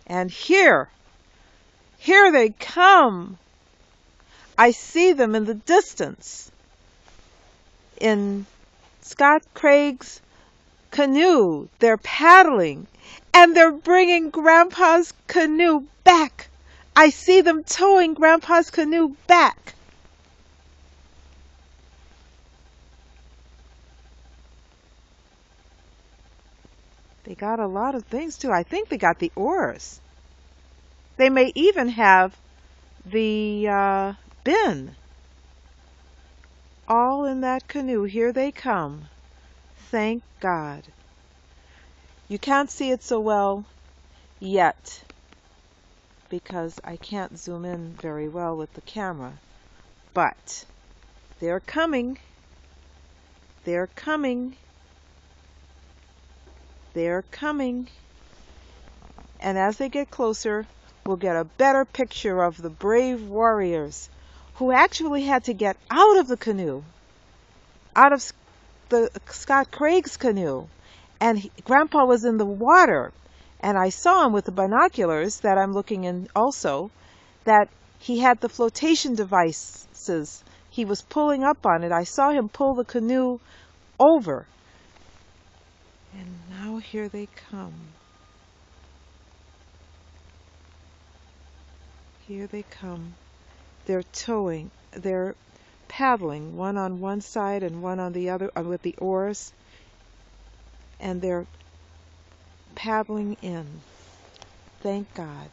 And here they come. I see them in the distance in Scott Craig's canoe. They're paddling and they're bringing Grandpa's canoe back. I see them towing Grandpa's canoe back. They got a lot of things too. I think they got the oars. They may even have the bin. All in that canoe. Here they come. Thank God. You can't see it so well yet because I can't zoom in very well with the camera. But they're coming. They're coming. They're coming. And as they get closer, we'll get a better picture of the brave warriors who actually had to get out of the canoe, out of the Scott Craig's canoe. And Grandpa was in the water. And I saw him with the binoculars that I'm looking in also, that he had the flotation devices. He was pulling up on it. I saw him pull the canoe over. And now here they come. Here they come. They're towing. They're paddling, one on one side and one on the other with the oars. And they're paddling in. Thank God.